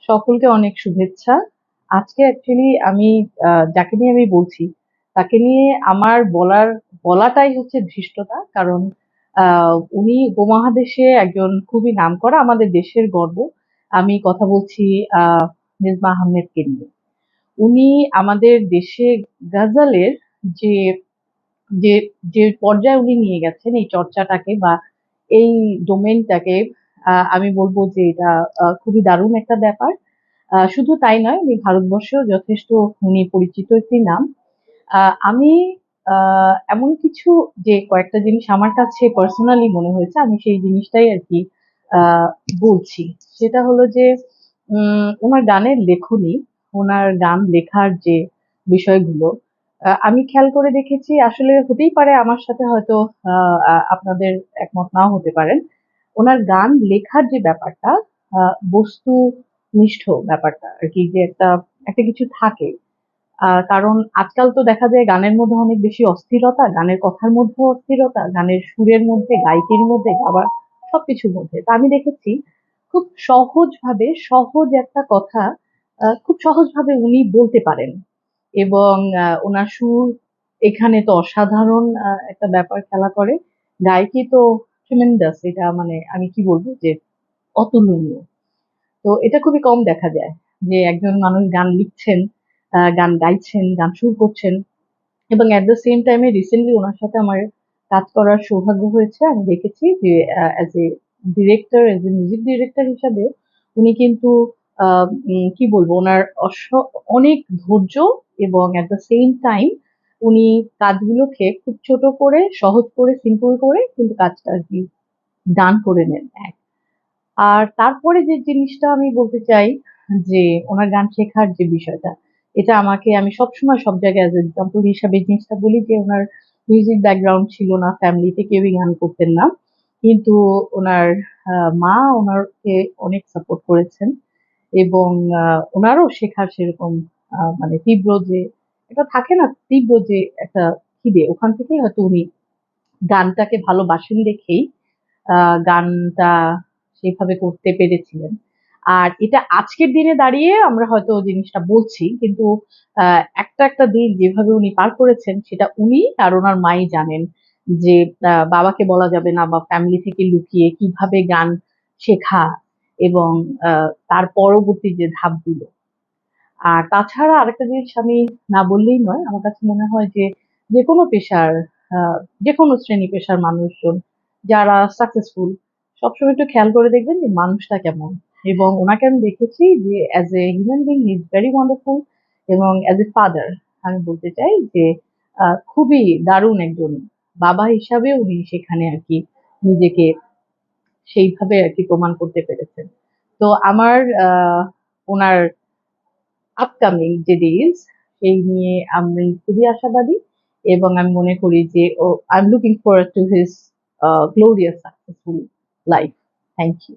সকলকে অনেক শুভেচ্ছা। আজকে অ্যাকচুয়ালি আমি যাকে নিয়ে আমি বলছি, তাকে নিয়ে আমার বলাটাই হচ্ছে ধৃষ্টতা। কারণ উনি উপমহাদেশে একজন খুবই নামকরা, আমাদের দেশের গর্ব। আমি কথা বলছি মিজমা আহমেদকে নিয়ে। উনি আমাদের দেশে গাজালের যে যে যে পর্যায়ে উনি নিয়ে গেছেন এই চর্চাটাকে বা এই ডোমেইনটাকে, আমি বলবো যে এটা খুবই দারুণ একটা ব্যাপার। শুধু তাই নয়, উনি ভারতবর্ষেও যথেষ্ট উনি পরিচিত একটি নাম। আমি এমন কিছু যে কয়েকটা জিনিস আমার কাছে পার্সোনালি মনে হয়েছে, আমি সেই জিনিসটাই আরকি আহ বলছি। সেটা হলো যে উনার গানের লেখনী, উনার গান লেখার যে বিষয়গুলো, আমি খেয়াল করে দেখেছি। আসলে হতেই পারে আমার সাথে হয়তো আপনাদের একমত নাও হতে পারেন। উনার গান লেখার যে ব্যাপারটা, বস্তুনিষ্ঠ ব্যাপারটা আরকি, যে একটা একটা কিছু থাকে। কারণ আজকাল তো দেখা যায় গানের মধ্যে অনেক বেশি অস্থিরতা, গানের কথার মধ্যেও অস্থিরতা, গানের সুরের মধ্যে, গায়িকীর মধ্যে, আবার সবকিছুর মধ্যে। তো আমি দেখেছি খুব সহজভাবে, সহজ একটা কথা খুব সহজভাবে উনি বলতে পারেন। এবং উনার সুর এখানে তো অসাধারণ একটা ব্যাপার খেলা করে। গায়িকী তো ট্রিমেন্ডাস, এটা মানে আমি কি বলবো যে অতুলনীয়। তো এটা খুবই কম দেখা যায় যে একজন মানুষ গান লিখছেন, গান গাইছেন, গান সুর করছেন, এবং এট দ্য সেম টাইমে রিসেন্টলি ওনার সাথে আমার কাজ করার সৌভাগ্য হয়েছে। আমি দেখেছি যে as a director, as a music director হিসাবেও উনি কিন্তু কি বলবো, ওনার অনেক ধৈর্য, এবং এট দ্য সেম টাইম উনি কাজগুলোকে খুব ছোট করে, সহজ করে, সিম্পল করে কিন্তু কাজটা আর কি ডান করে নেন। আর তারপরে যে জিনিসটা আমি বলতে চাই, যে ওনার গান শেখার যে বিষয়টা, এটা আমাকে, আমি সবসময় সব জায়গায় অ্যাজ এক্সাম্পল হিসাবে এই জিনিসটা বলি যে ওনার মিউজিক ব্যাকগ্রাউন্ড ছিল না, ফ্যামিলিতে কেউই গান করতেন না, কিন্তু ওনার মা ওনাকে অনেক সাপোর্ট করেছেন। এবং ওনারও শেখার সেরকম মানে তীব্র যে এটা থাকে না, তীব্র যে একটা খিদে, ওখান থেকেই হয়তো উনি গানটাকে ভালোবাসেন দেখেই গানটা সেভাবে করতে পেরেছিলেন। আর এটা আজকের দিনে দাঁড়িয়ে আমরা হয়তো জিনিসটা বলছি, কিন্তু একটা একটা দিন যেভাবে উনি পার করেছেন সেটা উনি আর ওনার মাই জানেন। যে বাবাকে বলা যাবে না বা ফ্যামিলি থেকে লুকিয়ে কিভাবে গান শেখা, এবং তার পরবর্তী যে ধাপগুলো। আর তাছাড়া আরেকটা জিনিস আমি না বললেই নয়, আমার কাছে মনে হয় যে যেকোনো পেশার, আহ, যেকোনো শ্রেণী পেশার মানুষজন যারা সাকসেসফুল, সবসময় একটু খেয়াল করে দেখবেন যে মানুষটা কেমন। এবং ওনাকে আমি দেখেছি যে as a human being he is very wonderful, এবং অ্যাজ এ ফাদার আমি বলতে চাই যে খুবই দারুণ একজন বাবা হিসাবে উনি সেখানে আর কি নিজেকে সেইভাবে আর কি প্রমাণ করতে পেরেছেন। তো আমার ওনার আপকামিং যে ডেজ, সেই নিয়ে আমি খুবই আশাবাদী, এবং আমি মনে করি যে I am looking forward to his glorious successful life. Thank you.